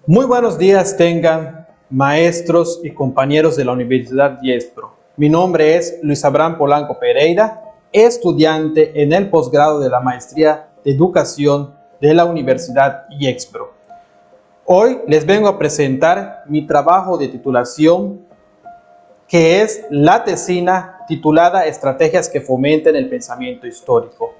Muy buenos días tengan maestros y compañeros de la Universidad IEXPRO. Mi nombre es Luis Abraham Polanco Pereira, estudiante en el posgrado de la Maestría de Educación de la Universidad IEXPRO. Hoy les vengo a presentar mi trabajo de titulación, que es la tesina titulada Estrategias que fomenten el pensamiento histórico.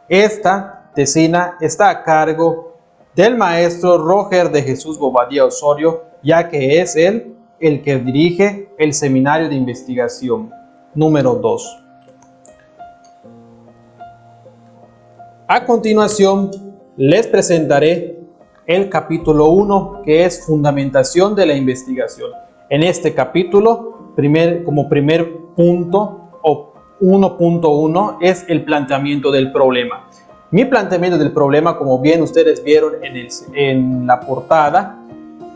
Esta tesina está a cargo del maestro Roger de Jesús Bobadilla Osorio, ya que es él el que dirige el seminario de investigación número 2. A continuación, les presentaré el capítulo 1, que es Fundamentación de la investigación. En este capítulo, como primer punto o 1.1 es el planteamiento del problema. Mi planteamiento del problema, como bien ustedes vieron en la portada,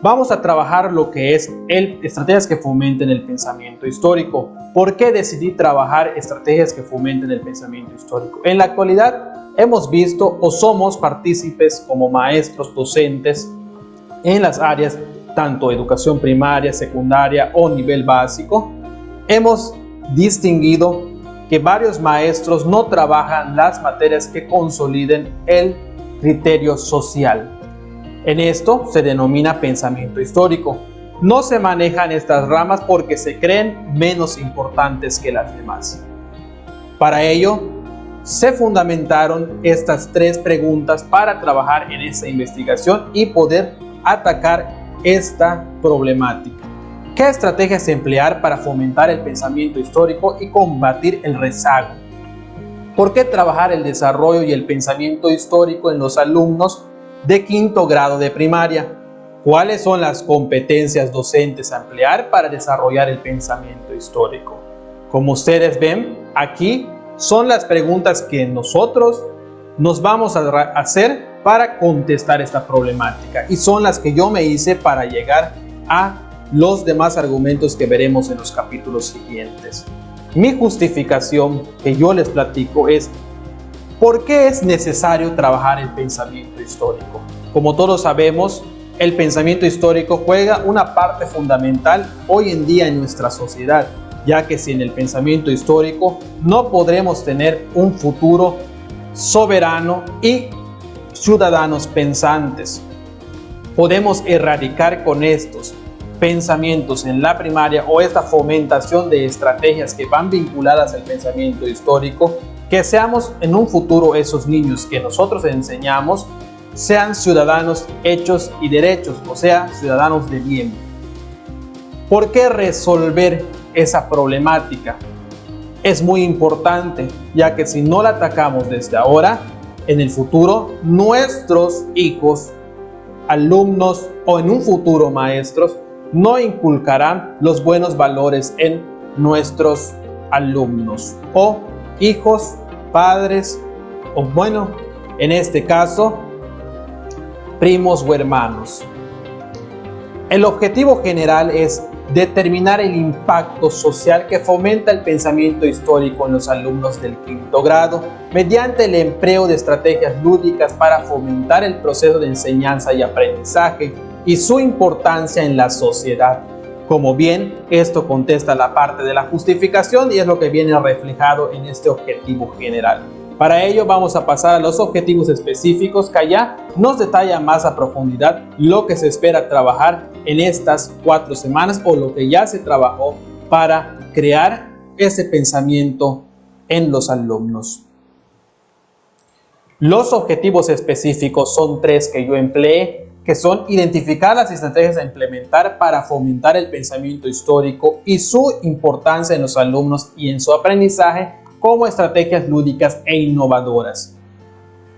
vamos a trabajar lo que es estrategias que fomenten el pensamiento histórico. ¿Por qué decidí trabajar estrategias que fomenten el pensamiento histórico? En la actualidad hemos visto o somos partícipes como maestros, docentes en las áreas tanto educación primaria, secundaria o nivel básico. Hemos distinguido que varios maestros no trabajan las materias que consoliden el criterio social. En esto se denomina pensamiento histórico. No se manejan estas ramas porque se creen menos importantes que las demás. Para ello, se fundamentaron estas 3 preguntas para trabajar en esta investigación y poder atacar esta problemática. ¿Qué estrategias emplear para fomentar el pensamiento histórico y combatir el rezago? ¿Por qué trabajar el desarrollo y el pensamiento histórico en los alumnos de 5º grado de primaria? ¿Cuáles son las competencias docentes a emplear para desarrollar el pensamiento histórico? Como ustedes ven, aquí son las preguntas que nosotros nos vamos a hacer para contestar esta problemática y son las que yo me hice para llegar a los demás argumentos que veremos en los capítulos siguientes. Mi justificación que yo les platico es ¿por qué es necesario trabajar el pensamiento histórico? Como todos sabemos, el pensamiento histórico juega una parte fundamental hoy en día en nuestra sociedad, ya que sin el pensamiento histórico no podremos tener un futuro soberano y ciudadanos pensantes. Podemos erradicar con estos pensamientos en la primaria o esta fomentación de estrategias que van vinculadas al pensamiento histórico, que seamos en un futuro esos niños que nosotros enseñamos sean ciudadanos hechos y derechos, o sea, ciudadanos de bien. ¿Por qué resolver esa problemática? Es muy importante, ya que si no la atacamos desde ahora, en el futuro nuestros hijos, alumnos o en un futuro maestros no inculcarán los buenos valores en nuestros alumnos o hijos, padres o bueno, en este caso, primos o hermanos. El objetivo general es determinar el impacto social que fomenta el pensamiento histórico en los alumnos del 5º grado mediante el empleo de estrategias lúdicas para fomentar el proceso de enseñanza y aprendizaje y su importancia en la sociedad. Como bien, esto contesta la parte de la justificación y es lo que viene reflejado en este objetivo general. Para ello vamos a pasar a los objetivos específicos que allá nos detalla más a profundidad lo que se espera trabajar en estas 4 semanas o lo que ya se trabajó para crear ese pensamiento en los alumnos. Los objetivos específicos son 3 que yo empleé, que son identificar las estrategias a implementar para fomentar el pensamiento histórico y su importancia en los alumnos y en su aprendizaje como estrategias lúdicas e innovadoras.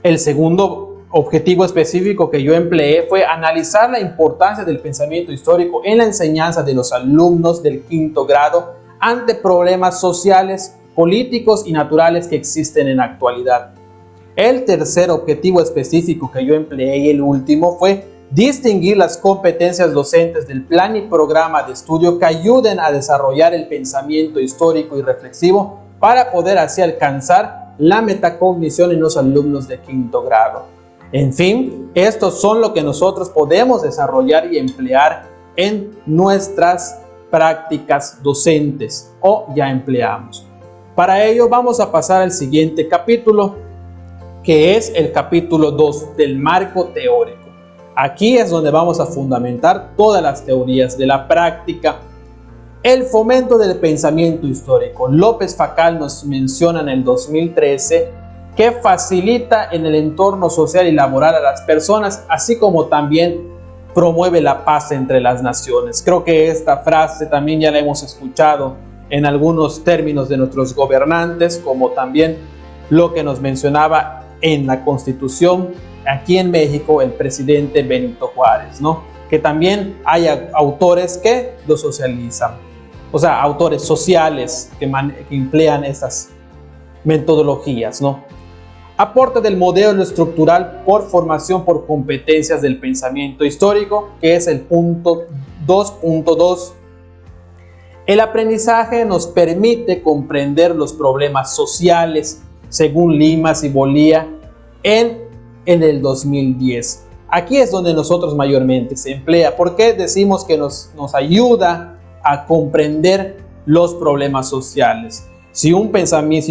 El segundo objetivo específico que yo empleé fue analizar la importancia del pensamiento histórico en la enseñanza de los alumnos del 5º grado ante problemas sociales, políticos y naturales que existen en la actualidad. El tercer objetivo específico que yo empleé y el último fue distinguir las competencias docentes del plan y programa de estudio que ayuden a desarrollar el pensamiento histórico y reflexivo para poder así alcanzar la metacognición en los alumnos de 5º grado. En fin, estos son lo que nosotros podemos desarrollar y emplear en nuestras prácticas docentes o ya empleamos. Para ello vamos a pasar al siguiente capítulo, que es el capítulo 2 del marco teórico. Aquí es donde vamos a fundamentar todas las teorías de la práctica. El fomento del pensamiento histórico. López Facal nos menciona en el 2013 que facilita en el entorno social y laboral a las personas, así como también promueve la paz entre las naciones. Creo que esta frase también ya la hemos escuchado en algunos términos de nuestros gobernantes, como también lo que nos mencionaba en la Constitución aquí en México el presidente Benito Juárez, ¿no? Que también hay autores que lo socializan, o sea, autores sociales que emplean estas metodologías, ¿no? Aporte del modelo estructural por formación por competencias del pensamiento histórico, que es el punto 2.2. El aprendizaje nos permite comprender los problemas sociales, según Limas y Bolía, en el 2010. Aquí es donde nosotros mayormente se emplea. ¿Por qué decimos que nos ayuda a comprender los problemas sociales? Si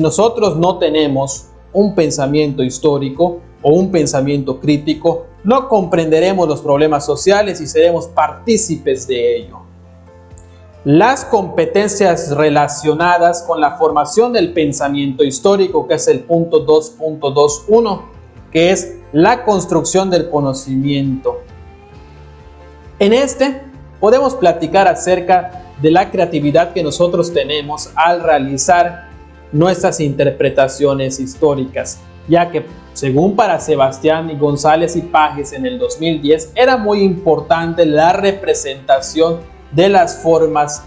nosotros no tenemos un pensamiento histórico o un pensamiento crítico, no comprenderemos los problemas sociales y seremos partícipes de ello. Las competencias relacionadas con la formación del pensamiento histórico, que es el punto 2.21, que es la construcción del conocimiento. En este podemos platicar acerca de la creatividad que nosotros tenemos al realizar nuestras interpretaciones históricas, ya que según para Sebastián y González y Pajes en el 2010, era muy importante la representación de las formas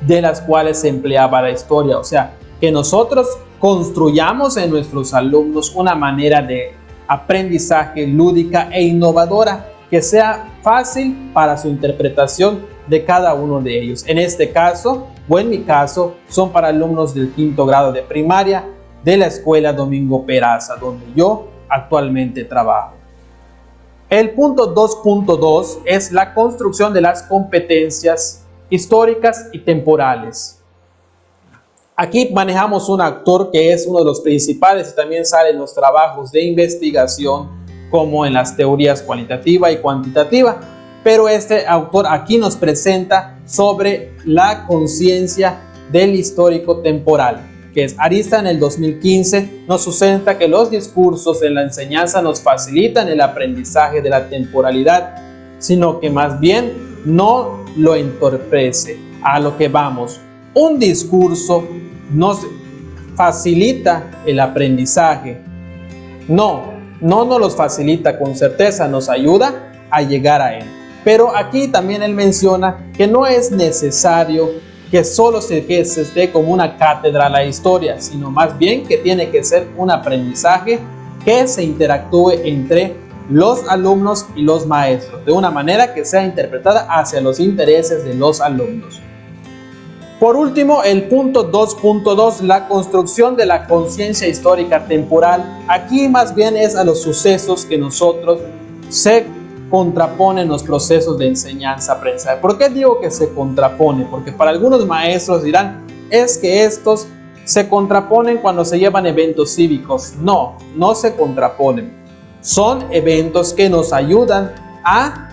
de las cuales se empleaba la historia, o sea, que nosotros construyamos en nuestros alumnos una manera de aprendizaje lúdica e innovadora que sea fácil para su interpretación de cada uno de ellos. En este caso, o en mi caso, son para alumnos del 5º grado de primaria de la escuela Domingo Peraza, donde yo actualmente trabajo. El punto 2.2 es la construcción de las competencias históricas y temporales. Aquí manejamos un actor que es uno de los principales y también sale en los trabajos de investigación como en las teorías cualitativa y cuantitativa, pero este autor aquí nos presenta sobre la conciencia del histórico temporal, que es Arista en el 2015, nos sustenta que los discursos en la enseñanza nos facilitan el aprendizaje de la temporalidad, sino que más bien no lo entorpece. A lo que vamos, un discurso nos facilita el aprendizaje, no nos los facilita con certeza, nos ayuda a llegar a él. Pero aquí también él menciona que no es necesario que solo se esté como una cátedra la historia, sino más bien que tiene que ser un aprendizaje que se interactúe entre los alumnos y los maestros, de una manera que sea interpretada hacia los intereses de los alumnos. Por último, el punto 2.2, la construcción de la conciencia histórica temporal. Aquí más bien es a los sucesos que nosotros se contraponen los procesos de enseñanza-aprendizaje. ¿Por qué digo que se contrapone? Porque para algunos maestros dirán, es que estos se contraponen cuando se llevan eventos cívicos. No se contraponen. Son eventos que nos ayudan a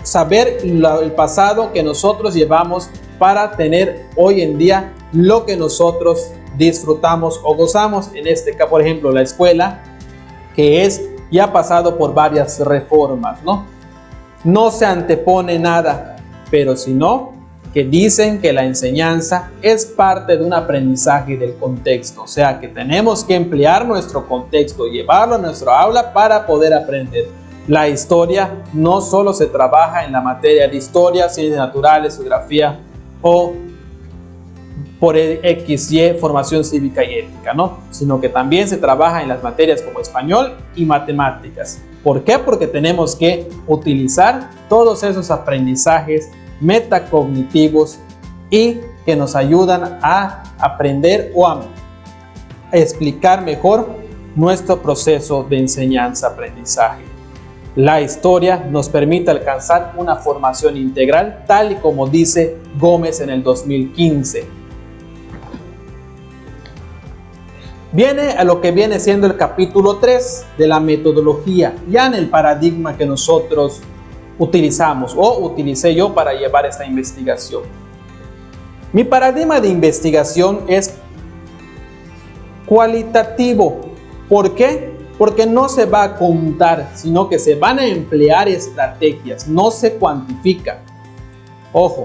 saber el pasado que nosotros llevamos para tener hoy en día lo que nosotros disfrutamos o gozamos. En este caso, por ejemplo, la escuela, que ya ha pasado por varias reformas, no se antepone nada, pero sino que dicen que la enseñanza es parte de un aprendizaje del contexto, o sea que tenemos que emplear nuestro contexto, llevarlo a nuestra aula para poder aprender. La historia no solo se trabaja en la materia de historia, ciencias naturales, geografía o por XY, formación cívica y ética, sino que también se trabaja en las materias como español y matemáticas. ¿Por qué? Porque tenemos que utilizar todos esos aprendizajes metacognitivos y que nos ayudan a aprender o a explicar mejor nuestro proceso de enseñanza-aprendizaje. La historia nos permite alcanzar una formación integral, tal y como dice Gómez en el 2015. Viene a lo que viene siendo el capítulo 3 de la metodología, ya en el paradigma que nosotros utilizamos o utilicé yo para llevar esta investigación. Mi paradigma de investigación es cualitativo. ¿Por qué? Porque no se va a contar, sino que se van a emplear estrategias, no se cuantifica. Ojo,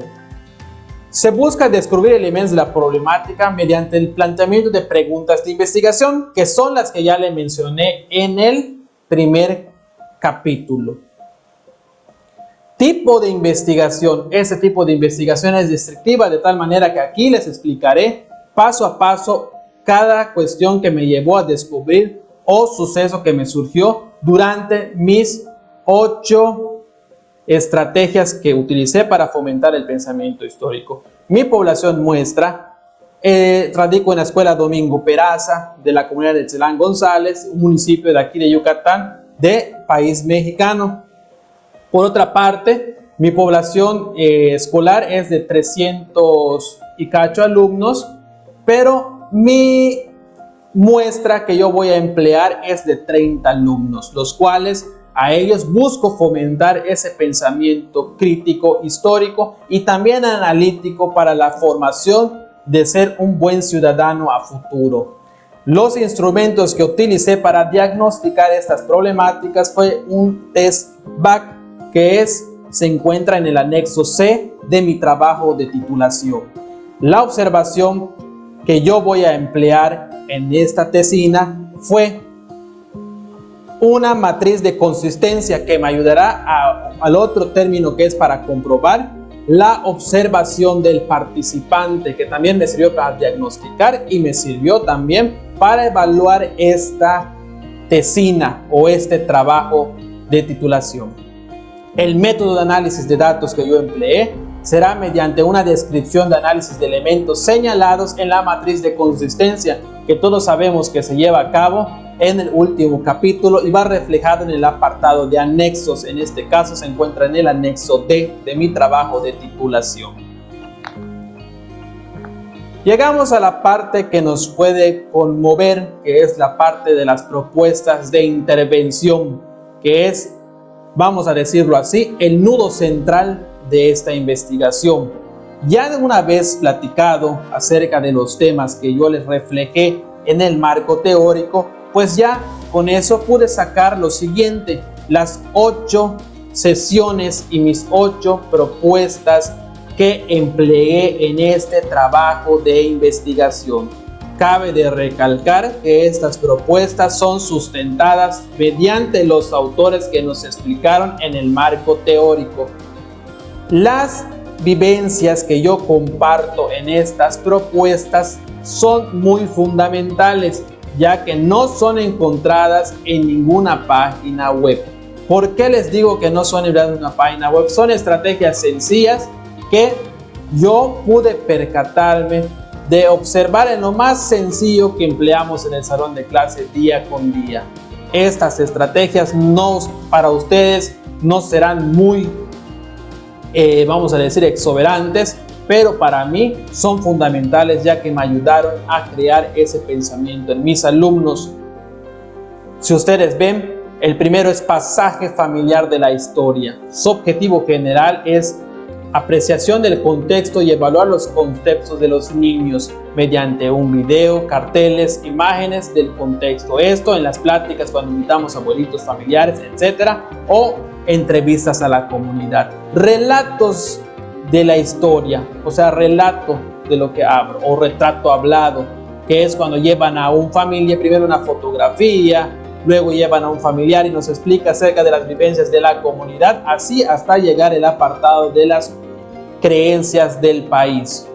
se busca descubrir elementos de la problemática mediante el planteamiento de preguntas de investigación, que son las que ya le mencioné en el primer capítulo. Tipo de investigación. Este tipo de investigación es descriptiva, de tal manera que aquí les explicaré paso a paso cada cuestión que me llevó a descubrir o suceso que me surgió durante mis 8 estrategias que utilicé para fomentar el pensamiento histórico. Mi población muestra, radico en la Escuela Domingo Peraza de la comunidad de Chelán González, un municipio de aquí de Yucatán, de país mexicano. Por otra parte, mi población escolar es de 300 y cacho alumnos, pero mi muestra que yo voy a emplear es de 30 alumnos, los cuales a ellos busco fomentar ese pensamiento crítico, histórico y también analítico para la formación de ser un buen ciudadano a futuro. Los instrumentos que utilicé para diagnosticar estas problemáticas fue un test BAC que se encuentra en el anexo C de mi trabajo de titulación. La observación que yo voy a emplear en esta tesina fue una matriz de consistencia que me ayudará al otro término que es para comprobar la observación del participante, que también me sirvió para diagnosticar y me sirvió también para evaluar esta tesina o este trabajo de titulación. El método de análisis de datos que yo empleé será mediante una descripción de análisis de elementos señalados en la matriz de consistencia, que todos sabemos que se lleva a cabo en el último capítulo y va reflejado en el apartado de anexos. En este caso se encuentra en el anexo D de mi trabajo de titulación. Llegamos a la parte que nos puede conmover, que es la parte de las propuestas de intervención, que es, vamos a decirlo así, el nudo central de esta investigación. Ya de una vez platicado acerca de los temas que yo les reflejé en el marco teórico, pues ya con eso pude sacar lo siguiente: las 8 sesiones y mis 8 propuestas que empleé en este trabajo de investigación. Cabe de recalcar que estas propuestas son sustentadas mediante los autores que nos explicaron en el marco teórico. Las vivencias que yo comparto en estas propuestas son muy fundamentales, ya que no son encontradas en ninguna página web. ¿Por qué les digo que no son en una página web? Son estrategias sencillas que yo pude percatarme de observar en lo más sencillo que empleamos en el salón de clase día con día. Estas estrategias para ustedes no serán muy, vamos a decir, exuberantes, pero para mí son fundamentales, ya que me ayudaron a crear ese pensamiento en mis alumnos. Si ustedes ven, el primero es pasaje familiar de la historia. Su objetivo general es apreciación del contexto y evaluar los conceptos de los niños mediante un video, carteles, imágenes del contexto. Esto en las pláticas cuando invitamos a abuelitos, familiares, etcétera, o entrevistas a la comunidad. Relatos de la historia, o sea, relato de lo que hablo, o retrato hablado, que es cuando llevan a un familiar, primero una fotografía, luego llevan a un familiar y nos explica acerca de las vivencias de la comunidad, así hasta llegar al apartado de las creencias del país.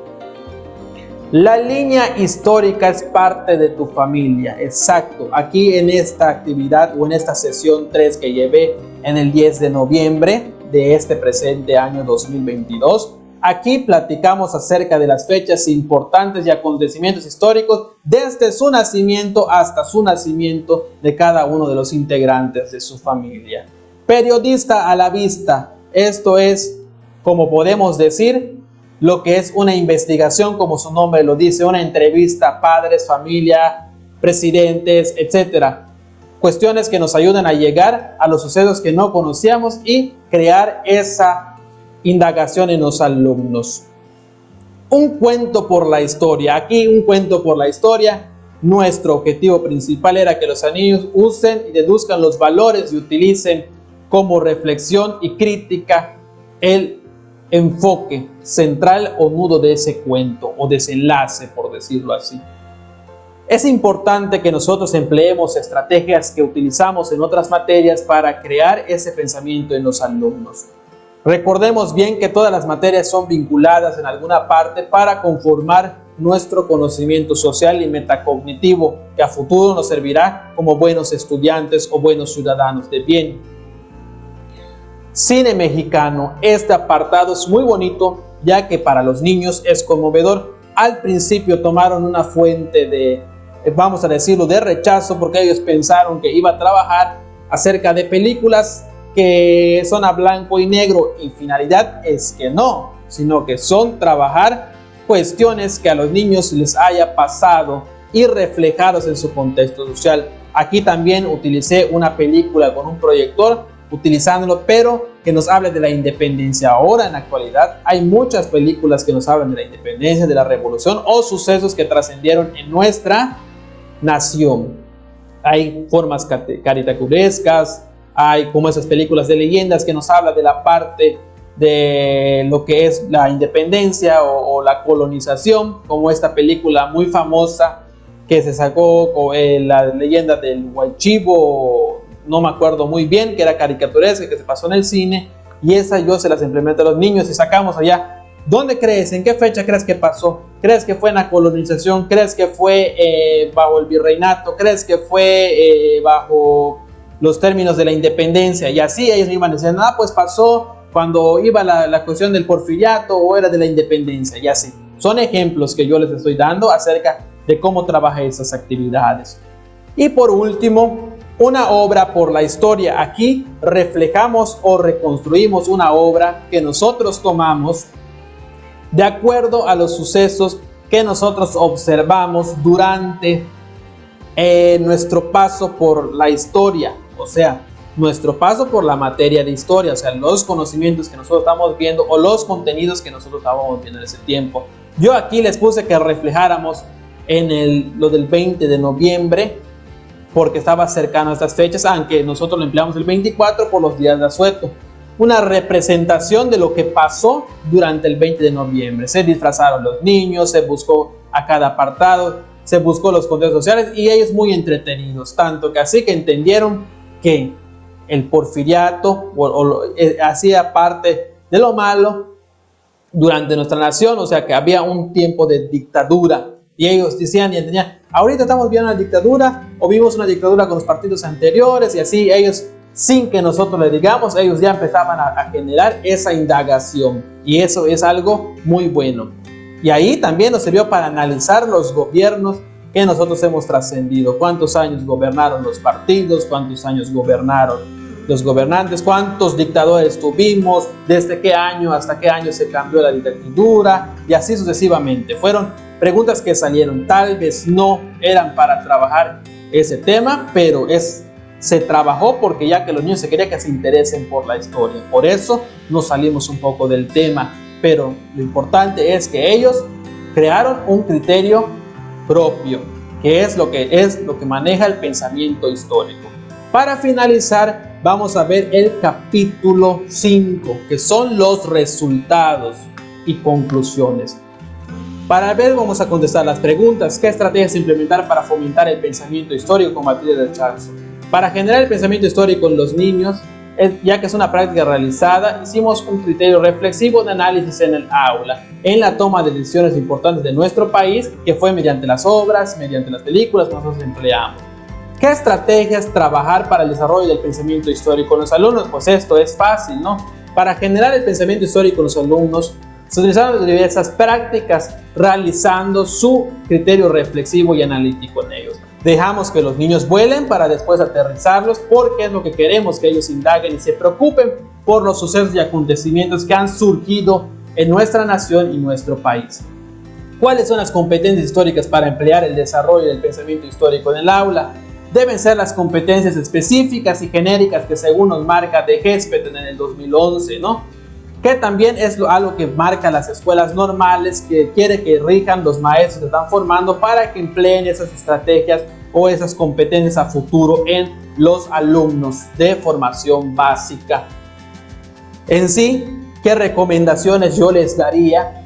La línea histórica es parte de tu familia, exacto. Aquí en esta actividad o en esta sesión 3 que llevé en el 10 de noviembre de este presente año 2022, Aquí platicamos acerca de las fechas importantes y acontecimientos históricos desde su nacimiento hasta su nacimiento de cada uno de los integrantes de su familia. Periodista a la vista, esto es, como podemos decir, lo que es una investigación, como su nombre lo dice, una entrevista a padres, familia, presidentes, etcétera. Cuestiones que nos ayudan a llegar a los sucesos que no conocíamos y crear esa indagación en los alumnos. Un cuento por la historia. Aquí un cuento por la historia. Nuestro objetivo principal era que los niños usen y deduzcan los valores y utilicen como reflexión y crítica el enfoque central o nudo de ese cuento o desenlace, por decirlo así. Es importante que nosotros empleemos estrategias que utilizamos en otras materias para crear ese pensamiento en los alumnos. Recordemos bien que todas las materias son vinculadas en alguna parte para conformar nuestro conocimiento social y metacognitivo, que a futuro nos servirá como buenos estudiantes o buenos ciudadanos de bien. Cine mexicano. Este apartado es muy bonito, ya que para los niños es conmovedor. Al principio tomaron una fuente de, vamos a decirlo, de rechazo, porque ellos pensaron que iba a trabajar acerca de películas que son a blanco y negro, y finalidad es que no, sino que son trabajar cuestiones que a los niños les haya pasado y reflejados en su contexto social. Aquí también utilicé una película con un proyector, utilizándolo, pero que nos hable de la independencia. Ahora en la actualidad hay muchas películas que nos hablan de la independencia, de la revolución o sucesos que trascendieron en nuestra nación. Hay formas caricaturescas, hay como esas películas de leyendas que nos hablan de la parte de lo que es la independencia o la colonización, como esta película muy famosa que se sacó con la leyenda del Huaychivo, no me acuerdo muy bien, que era caricaturesca, que se pasó en el cine, y esa yo se las implemento a los niños y sacamos allá. ¿Dónde crees? ¿En qué fecha crees que pasó? ¿Crees que fue en la colonización? ¿Crees que fue bajo el virreinato? ¿Crees que fue bajo los términos de la independencia? Y así ellos iban diciendo, pues pasó cuando iba la cuestión del porfiriato o era de la independencia, y así. Son ejemplos que yo les estoy dando acerca de cómo trabaja esas actividades. Y por último, una obra por la historia. Aquí reflejamos o reconstruimos una obra que nosotros tomamos de acuerdo a los sucesos que nosotros observamos durante nuestro paso por la historia, o sea, nuestro paso por la materia de historia, o sea, los conocimientos que nosotros estamos viendo o los contenidos que nosotros estábamos viendo en ese tiempo. Yo aquí les puse que reflejáramos en lo del 20 de noviembre, porque estaba cercano a estas fechas, aunque nosotros lo empleamos el 24 por los días de asueto. Una representación de lo que pasó durante el 20 de noviembre. Se disfrazaron los niños, se buscó a cada apartado, se buscó los contextos sociales y ellos muy entretenidos, tanto que así que entendieron que el porfiriato hacía parte de lo malo durante nuestra nación, o sea que había un tiempo de dictadura y ellos decían y entendían, ahorita estamos viendo una dictadura o vimos una dictadura con los partidos anteriores, y así ellos, sin que nosotros le digamos, ellos ya empezaban a generar esa indagación, y eso es algo muy bueno. Y ahí también nos sirvió para analizar los gobiernos que nosotros hemos trascendido, cuántos años gobernaron los partidos, cuántos años gobernaron los gobernantes, cuántos dictadores tuvimos, desde qué año hasta qué año se cambió la dictadura, y así sucesivamente. Fueron preguntas que salieron, tal vez no eran para trabajar ese tema, pero se trabajó porque ya que los niños se quería que se interesen por la historia. Por eso nos salimos un poco del tema, pero lo importante es que ellos crearon un criterio propio, que es lo que maneja el pensamiento histórico. Para finalizar, vamos a ver el capítulo 5, que son los resultados y conclusiones. Para ver, vamos a contestar las preguntas. ¿Qué estrategias implementar para fomentar el pensamiento histórico con Matilde del Charzo? Para generar el pensamiento histórico en los niños, ya que es una práctica realizada, hicimos un criterio reflexivo de análisis en el aula, en la toma de decisiones importantes de nuestro país, que fue mediante las obras, mediante las películas que nosotros empleamos. ¿Qué estrategias trabajar para el desarrollo del pensamiento histórico en los alumnos? Pues esto es fácil, ¿no? Para generar el pensamiento histórico en los alumnos, Se utilizaron diversas prácticas realizando su criterio reflexivo y analítico en ellos. Dejamos que los niños vuelen para después aterrizarlos, porque es lo que queremos, que ellos indaguen y se preocupen por los sucesos y acontecimientos que han surgido en nuestra nación y nuestro país. ¿Cuáles son las competencias históricas para emplear el desarrollo del pensamiento histórico en el aula? Deben ser las competencias específicas y genéricas que según nos marca De Gespet en el 2011, ¿no? Que también es algo que marca las escuelas normales, que quiere que rijan los maestros que están formando para que empleen esas estrategias o esas competencias a futuro en los alumnos de formación básica. En sí, ¿qué recomendaciones yo les daría?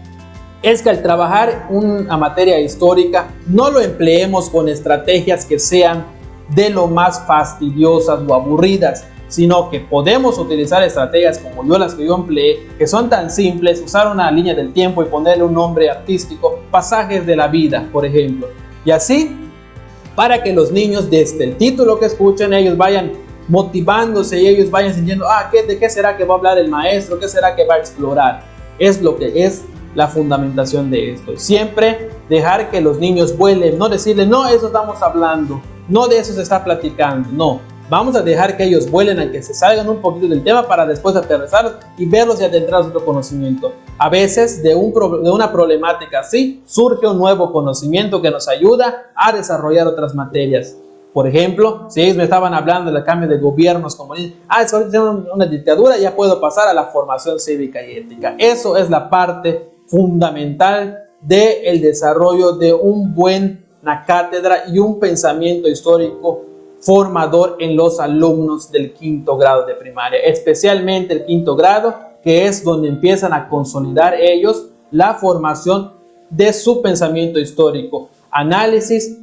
Es que al trabajar una materia histórica no lo empleemos con estrategias que sean de lo más fastidiosas o aburridas, sino que podemos utilizar estrategias como las que yo empleé, que son tan simples: usar una línea del tiempo y ponerle un nombre artístico, pasajes de la vida, por ejemplo, y así para que los niños desde el título que escuchen ellos vayan motivándose y ellos vayan sintiendo, ¿de qué será que va a hablar el maestro? ¿Qué será que va a explorar? Es lo que es la fundamentación de esto. Siempre dejar que los niños vuelen, no decirles, no, eso estamos hablando, no, de eso se está platicando, no. Vamos a dejar que ellos vuelen, a que se salgan un poquito del tema para después aterrizarlos y verlos y adentrarlos en otro conocimiento. A veces de una problemática así surge un nuevo conocimiento que nos ayuda a desarrollar otras materias. Por ejemplo, si ellos me estaban hablando del cambio de gobiernos, como dicen, es una dictadura, ya puedo pasar a la formación cívica y ética. Eso es la parte fundamental del desarrollo de una cátedra y un pensamiento histórico formador en los alumnos del quinto grado de primaria, especialmente el quinto grado, que es donde empiezan a consolidar ellos la formación de su pensamiento histórico, análisis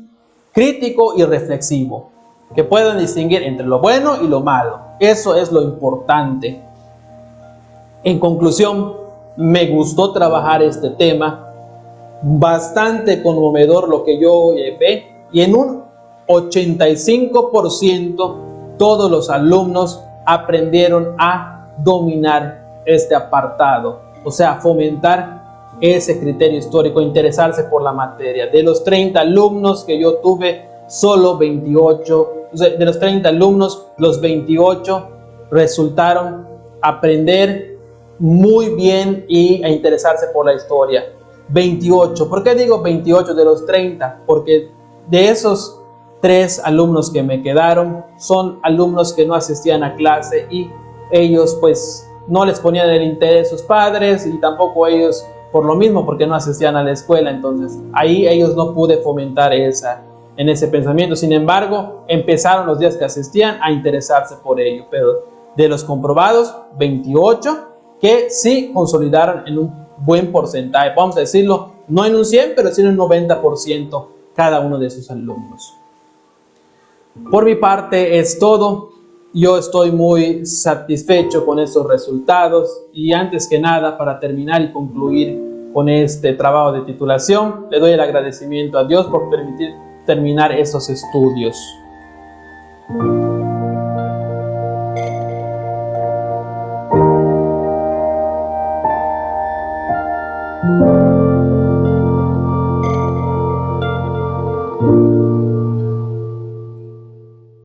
crítico y reflexivo, que puedan distinguir entre lo bueno y lo malo. Eso es lo importante. En conclusión, me gustó trabajar este tema, bastante conmovedor lo que yo llevé, y en un 85% todos los alumnos aprendieron a dominar este apartado, o sea, fomentar ese criterio histórico, interesarse por la materia. De los 30 alumnos que yo tuve, solo 28, de los 30 alumnos, los 28 resultaron aprender muy bien y a interesarse por la historia. 28, ¿por qué digo 28 de los 30? Porque de esos 3 alumnos que me quedaron son alumnos que no asistían a clase y ellos pues no les ponían el interés sus padres, y tampoco ellos por lo mismo, porque no asistían a la escuela. Entonces ahí ellos no pude fomentar en ese pensamiento. Sin embargo, empezaron los días que asistían a interesarse por ello. Pero de los comprobados, 28 que sí consolidaron en un buen porcentaje, vamos a decirlo, no en un 100, pero sí en un 90% cada uno de sus alumnos. Por mi parte es todo. Yo estoy muy satisfecho con estos resultados, y antes que nada, para terminar y concluir con este trabajo de titulación, le doy el agradecimiento a Dios por permitir terminar estos estudios.